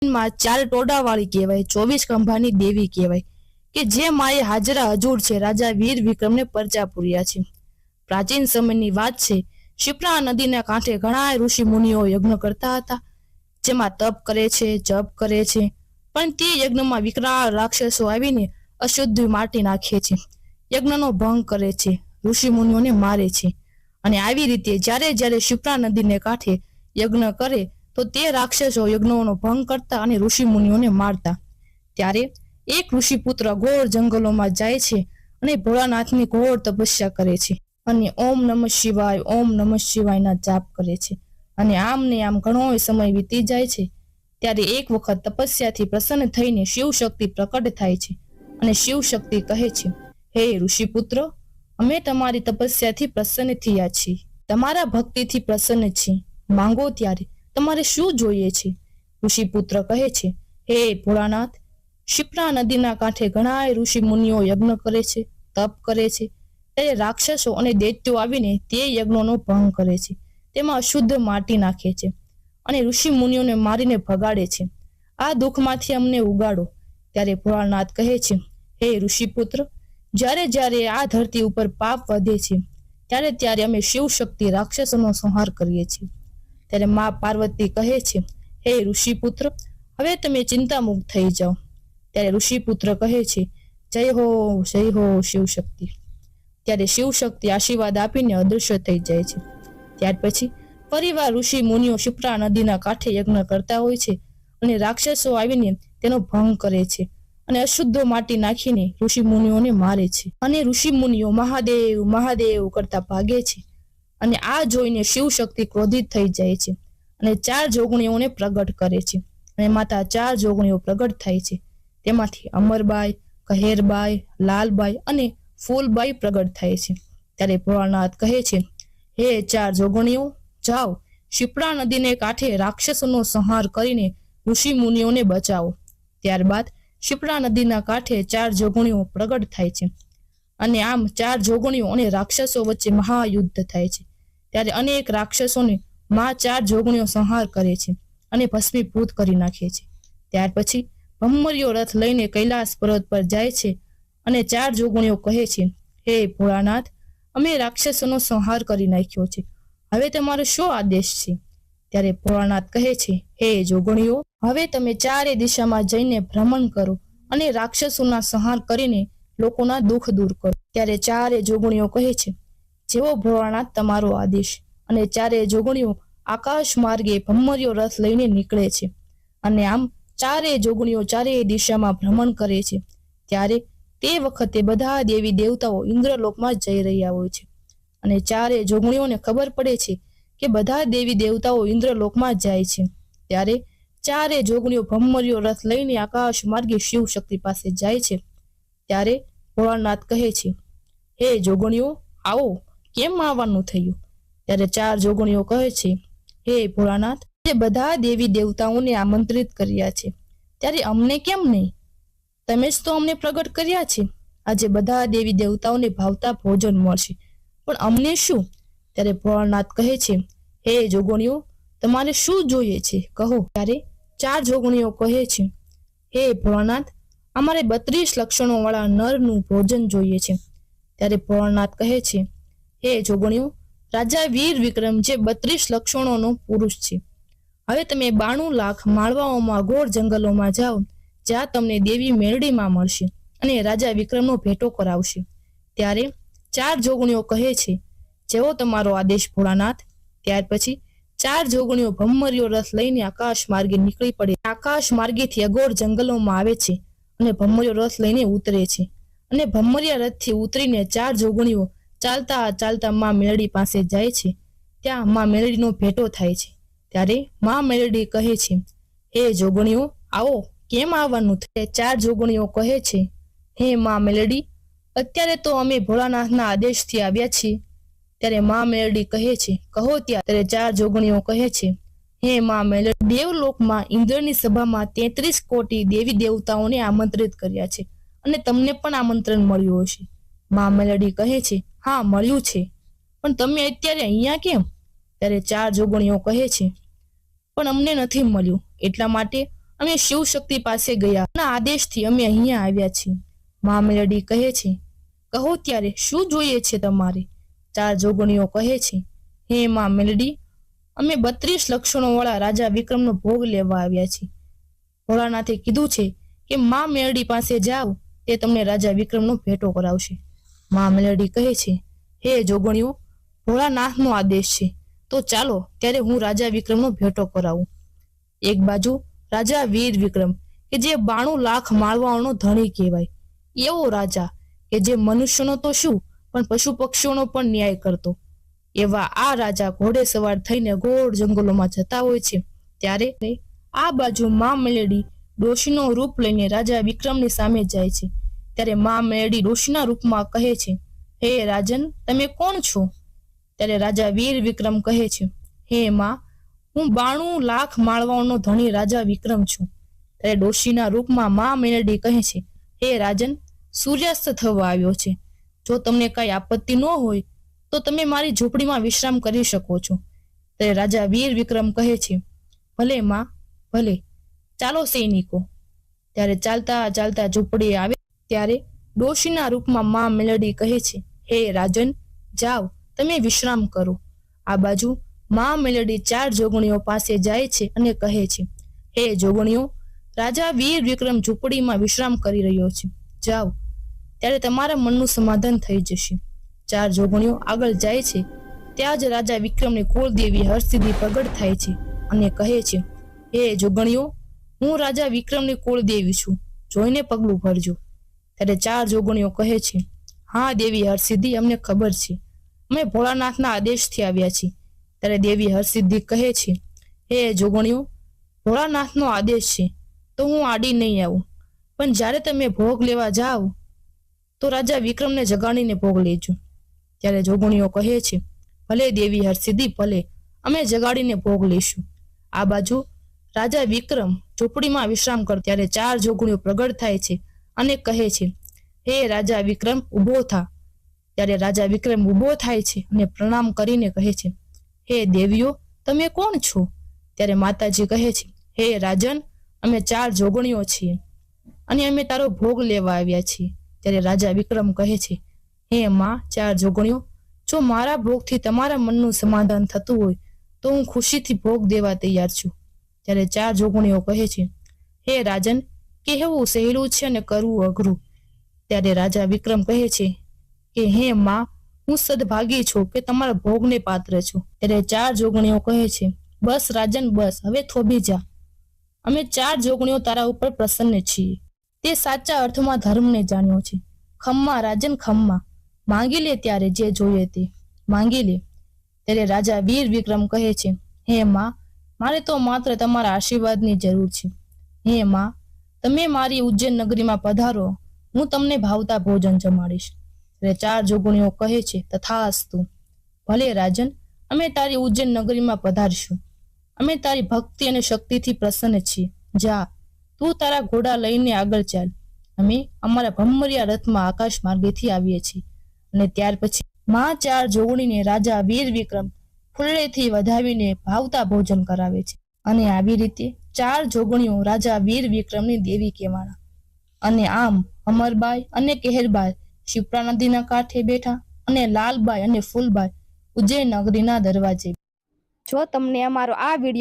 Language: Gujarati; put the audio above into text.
માં 4 ટોડાવાળી કહેવાય, 24 ખંભાની દેવી કહેવાય કે જે માએ હાજરા હજૂર છે રાજા વીર વિક્રમને પરચા પૂર્યા છે। પ્રાચીન સમયની વાત છે। શિપ્રા નદીના કાંઠે ઘણા ઋષિ મુનિઓ યજ્ઞ કરતા હતા, જેમાં તપ કરે છે, જપ કરે છે, પણ તે યજ્ઞમાં વિકરાળ રાક્ષસો આવીને અશુદ્ધ માટી નાખે છે, યજ્ઞનો ભંગ કરે છે, ઋષિ મુનિઓને મારે છે। અને આવી રીતે જ્યારે જ્યારે શિપ્રા નદીને કાંઠે યજ્ઞ કરે તો તે રાક્ષસો યજ્ઞોનો ભંગ કરતા અને ઋષિ મુનિઓને મારતા। ત્યારે એક ઋષિપુત્ર ઘોર જંગલોમાં જાય છે અને ભોળાનાથની ઘોર તપસ્યા કરે છે અને ઓમ નમઃ શિવાયના જાપ કરે છે। અને આમ ને આમ ઘણો સમય વીતી જાય છે। ત્યારે એક વખત તપસ્યાથી પ્રસન્ન થઈને શિવ શક્તિ પ્રકટ થાય છે અને શિવ શક્તિ કહે છે, હે ઋષિપુત્ર, અમે તમારી તપસ્યાથી પ્રસન્ન થયા છીએ, તમારા ભક્તિથી પ્રસન્ન છીએ, માંગો ત્યારે તમારે શું જોઈએ છે? ઋષિપુત્ર કહે છે, હે ભોળાનાથ, શિપ્રા નદીના કાંઠે ઘણા ઋષિ મુનિઓ યજ્ઞ કરે છે, તપ કરે છે, ત્યારે રાક્ષસો અને દૈત્યો આવીને તે યજ્ઞોનો ભંગ કરે છે, તેમાં અશુદ્ધ માટી નાખે છે અને ઋષિ મુનિઓને મારીને ભગાડે છે। આ દુઃખમાંથી અમને ઉગાડો। ત્યારે ભોળાનાથ કહે છે, હે ઋષિપુત્ર, જ્યારે જ્યારે આ ધરતી ઉપર પાપ વધે છે ત્યારે ત્યારે અમે શિવ શક્તિ રાક્ષસોનો સંહાર કરીએ છીએ। ત્યારે મા પાર્વતી કહે છે, હે ઋષિપુત્ર, હવે તમે ચિંતામુક્ત થઈ જાઓ। ત્યારે ઋષિપુત્ર કહે છે, જય હો શિવ શક્તિ। ત્યારે શિવ શક્તિ આશીર્વાદ આપીને અદૃશ્ય થઈ જાય છે। ત્યાર પછી ફરીવાર ઋષિ મુનિઓ શિપ્રા નદીના કાંઠે યજ્ઞ કરતા હોય છે અને રાક્ષસો આવીને તેનો ભંગ કરે છે અને અશુદ્ધ માટી નાખીને ઋષિ મુનિઓને મારે છે અને ઋષિ મુનિઓ મહાદેવ મહાદેવ કરતા ભાગે છે। અને આ જોઈને શિવ શક્તિ ક્રોધિત થઈ જાય છે અને 4 જોગણીઓને પ્રગટ કરે છે અને માતા 4 જોગણીઓ પ્રગટ થાય છે। તેમાંથી અમરબાઈ, કહેરબાઈ, લાલબાઈ અને ફૂલબાઈ પ્રગટ થાય છે। ત્યારે ભોળાનાથ કહે છે, હે 4 જોગણીઓ, જાઓ શિપ્રા નદીને કાંઠે રાક્ષસોનો સંહાર કરીને ઋષિ મુનિઓને બચાવો। ત્યારબાદ શિપ્રા નદીના કાંઠે 4 જોગણીઓ પ્રગટ થાય છે અને આમ 4 જોગણીઓ અને રાક્ષસો વચ્ચે મહાયુદ્ધ થાય છે। ત્યારે અનેક રાક્ષસોને માં 4 જોગણીઓ સંહાર કરે છે અને ભસ્મીભૂત કરી નાખે છે। ત્યાર પછી ભમ્મરીઓ રથ લઈને કૈલાસ પર્વત પર જાય છે અને 4 જોગણીઓ કહે છે, હે ભોળાનાથ, અમે રાક્ષસોનો સંહાર કરી નાખ્યો છે, હવે તમારો શું આદેશ છે? ત્યારે ભોળાનાથ કહે છે, હે જોગણીઓ, હવે તમે 4 દિશામાં જઈને ભ્રમણ કરો અને રાક્ષસોના સંહાર કરીને લોકોના દુઃખ દૂર કરો। ત્યારે 4 જોગણીઓ કહે છે, જેવો ભોળાનાથ તમારો આદેશ। અને 4 જોગણીઓ આકાશ માર્ગે ભમ્મરીઓ રથ લઈને નીકળે છે અને આમ 4 જોગણીઓ 4 દિશામાં ભ્રમણ કરે છે। ત્યારે તે વખતે બધા દેવી દેવતાઓ ઇન્દ્રલોકમાં જઈ રહ્યા હોય છે અને 4 જોગણીઓને ખબર પડે છે કે બધા દેવી દેવતાઓ ઇન્દ્રલોકમાં જાય છે। ત્યારે 4 જોગણીઓ ભમ્મરીઓ રથ લઈને આકાશ માર્ગે શિવ શક્તિ પાસે જાય છે। ત્યારે ભોળાનાથ કહે છે, હે જોગણીઓ, આવો, કેમ આવવાનું થયું? ત્યારે 4 જોગણીઓ કહે છે, હે ભોળાનાથ, તે બધા દેવી દેવતાઓને આમંત્રિત કર્યા છે, ત્યારે અમને કેમ નહીં? તમે જ તો અમને પ્રગટ કર્યા છે। આજે બધા દેવી દેવતાઓને ભાવતા ભોજન મળશે, પણ અમને શું? ત્યારે ભોળાનાથ કહે છે, હે જોગણીઓ, તમારે શું જોઈએ છે, કહો। ત્યારે 4 જોગણીઓ કહે છે, હે ભોળાનાથ, અમારે 32 લક્ષણો વાળા નરનું ભોજન જોઈએ છે। ત્યારે ભોળાનાથ કહે છે, હે જોગણીઓ, રાજા વીર વિક્રમ જે 32 લક્ષણોનો પુરુષ છે, હવે તમે 92 લાખ માળવાઓમાં ઘોર જંગલોમાં જાઓ, જ્યાં તમને દેવી મેરડીમાં મળશે અને રાજા વિક્રમનો ભેટો કરાવશે। ત્યારે 4 જોગણીઓ કહે છે, જેવો તમારો આદેશ ભોળાનાથ। ત્યાર પછી 4 જોગણીઓ ભમ્મરીઓ રથ લઈને આકાશ માર્ગે નીકળી પડે। આકાશ માર્ગેથી અઘોર જંગલોમાં આવે છે અને ભમ્મરીઓ રથ લઈને ઉતરે છે અને ભમ્મરિયા રથથી ઉતરીને 4 જોગણીઓ ચાલતા ચાલતા માં મેરડી પાસે જાય છે। ત્યાં માં મેરડીનો ભેટો થાય છે। ત્યારે માં મેરડી કહે છે, હે જોગણીઓ, આવો, કેમ આવવાનું થાય? 4 જોગણીઓ કહે છે, હે માં મેરડી, અત્યારે તો અમે ભોળાનાથના આદેશથી આવ્યા છીએ। ત્યારે માં મેરડી કહે છે, કહો। ત્યારે 4 જોગણીઓ કહે છે, હે માં મેરડી, દેવલોકમાં ઇન્દ્રની સભામાં 33 કોટી દેવી દેવતાઓને આમંત્રિત કર્યા છે અને તમને પણ આમંત્રણ મળ્યું હશે। માં મેરડી કહે છે, હા, મળ્યું છે, પણ તમે અત્યારે અહીંયા કેમ? ત્યારે 4 જોગણીઓ કહે છે, પણ અમને નથી મળ્યું, એટલા માટે અમે શિવ શક્તિ પાસે ગયા અને આદેશથી અમે અહીંયા આવ્યા છીએ. મા મેલડી કહે છે, કહો ત્યારે શું જોઈએ છે તમારે? 4 જોગણીઓ કહે છે, હે મા મેલડી, અમે 32 લક્ષણો વાળા રાજા વિક્રમનો ભોગ લેવા આવ્યા છીએ. ભોળાનાથે કીધું છે કે મા મેલડી પાસે જાઓ, તે તમને રાજા વિક્રમનો ભેટો કરાવશે. મા મેલડી કહે છે, હે જોગણીઓ, ભોળાનાથનો આદેશ છે, તો ચાલો ત્યારે હું રાજા વિક્રમનો ભેટો કરાવું. એક બાજુ રાજા વીર વિક્રમ કે જે 92 લાખ માળવાઓનો ધણી કહેવાય, એવો રાજા કે જે મનુષ્યનો તો શું પણ પશુ પક્ષીઓનો પણ ન્યાય કરતો. એવા આ રાજા ઘોડે સવાર થઈને ગોળ જંગલોમાં જતા હોય છે. ત્યારે આ બાજુ મા મેલડી ડોશીનો રૂપ લઈને રાજા વિક્રમની સામે જાય છે. ત્યારે મા મેલડી ડોશીના રૂપમાં કહે છે, હે રાજન, તમે કોણ છો? ત્યારે રાજા વીર વિક્રમ કહે છે, હે માં, હું 92 લાખ માળવાઓનો ધણી રાજા વિક્રમ છું. ત્યારે ડોશીના રૂપમાં મા મેલડી કહે છે, હે રાજન, સૂર્યાસ્ત થવા આવ્યો છે. જો તમને કઈ આપત્તિ ન હોય તો તમે મારી ઝૂંપડીમાં વિશ્રામ કરી શકો છો. ત્યારે રાજા વીર વિક્રમ કહે છે, ભલે માં, ભલે, ચાલો સૈનિકો. ત્યારે ચાલતા ચાલતા ઝૂંપડી આવે ત્યારે ડોશીના રૂપમાં મા મેલડી કહે છે, હે રાજન, જાઓ તમે વિશ્રામ કરો. આ બાજુ મા મેલડી 4 જોગણીઓ પાસે જાય છે અને કહે છે, હે જોગણીઓ, રાજા વીર વિક્રમ ઝૂંપડીમાં વિશ્રામ કરી રહ્યો છે, જાઓ ત્યારે તમારા મનનું સમાધાન થઈ જશે. 4 જોગણીઓ આગળ જાય છે. ત્યાં જ રાજા વિક્રમની કુળદેવી હરસિદ્ધિ પ્રગટ થાય છે અને કહે છે, હે જોગણીઓ, હું રાજા વિક્રમની કુળદેવી છું, જોઈને પગલું ભરજો. ત્યારે 4 જોગણીઓ કહે છે, હા દેવી હરસિદ્ધિ, અમને ખબર છે, અમે ભોળાનાથના આદેશથી આવ્યા છીએ. ત્યારે દેવી હરસિદ્ધિ કહે છે, હે જોગણીઓ, ભોળાનાથનો આદેશ છે તો હું આડી નહીં આવું, પણ જ્યારે તમે ભોગ લેવા જાઓ તો રાજા વિક્રમને જગાડીને ભોગ લેજો. ત્યારે જોગણીઓ કહે છે, ભલે દેવી હરસિદ્ધિ, ભલે, અમે જગાડીને ભોગ લઈશું. આ બાજુ રાજા વિક્રમ ઝૂંપડીમાં વિશ્રામ કર. ત્યારે 4 જોગણીઓ પ્રગટ થાય છે અને કહે છે, હે રાજા વિક્રમ, ઊભો થા. ત્યારે રાજા વિક્રમ ઊભો થાય છે અને પ્રણામ કરીને કહે છે, હે દેવીઓ, તમે કોણ છો? ત્યારે માતાજી કહે છે, હે રાજન, અમે 4 જોગણીઓ છીએ અને અમે તારો ભોગ લેવા આવ્યા છીએ. ત્યારે રાજા વિક્રમ કહે છે, હે માં, 4 જોગણીઓ, જો મારા ભોગથી તમારા મનનું સમાધાન થતું હોય તો હું ખુશીથી ભોગ દેવા તૈયાર છું. ત્યારે 4 જોગણીઓ કહે છે, હે રાજન, કહેવું સહેલું છે અને કરવું અઘરું. ત્યારે રાજા વિક્રમ કહે છે કે હે માં, હું સદભાગી છું કે તમારા ભોગને પાત્ર છું. ત્યારે 4 જોગણીઓ કહે છે, બસ રાજન, બસ, હવે થોભી જા. અમે 4 જોગણીઓ તારા ઉપર પ્રસન્ન છીએ. તે સાચા અર્થમાં ધર્મને જાણ્યો છે. ખમ્મા રાજન, ખમ્મા, માંગી લે ત્યારે જે જોઈએ તે માંગી લે. ત્યારે રાજા વીર વિક્રમ કહે છે, હે માં, મારે તો માત્ર તમારા આશીર્વાદની જરૂર છે. હે માં, તમે મારી ઉજ્જૈન નગરીમાં પધારો, હું તમને ભાવતા ભોજન જમાડીશ. ત્યારે 4 જોગણીઓ કહે છે, તથાસ્તુ. ભલે રાજન, અમે તારી ઉજ્જૈન નગરીમાં પધારશું. અમે તારી ભક્તિ અને શક્તિથી પ્રસન્ન છીએ. જા, તું તારા ઘોડા લઈને આગળ ચાલ. અમે અમારા ભમ્મરિયા રથમાં આકાશ માર્ગેથી આવીએ છીએ. અને ત્યાર પછી માં 4 જોગણીને રાજા વીર વિક્રમ ફૂલેથી વધાવીને ભાવતા ભોજન કરાવે છે. અને આવી રીતે 4 જોગણીઓ રાજા વીર વિક્રમની દેવી કહેવાના. અને આમ અમરબાઈ અને કેહરબાઈ શિપ્રા નદીના કાંઠે બેઠા અને લાલબાઈ અને ફૂલબાઈ ઉજ્જૈન નગરીના દરવાજે. જો તમને અમારો આ વિડીયો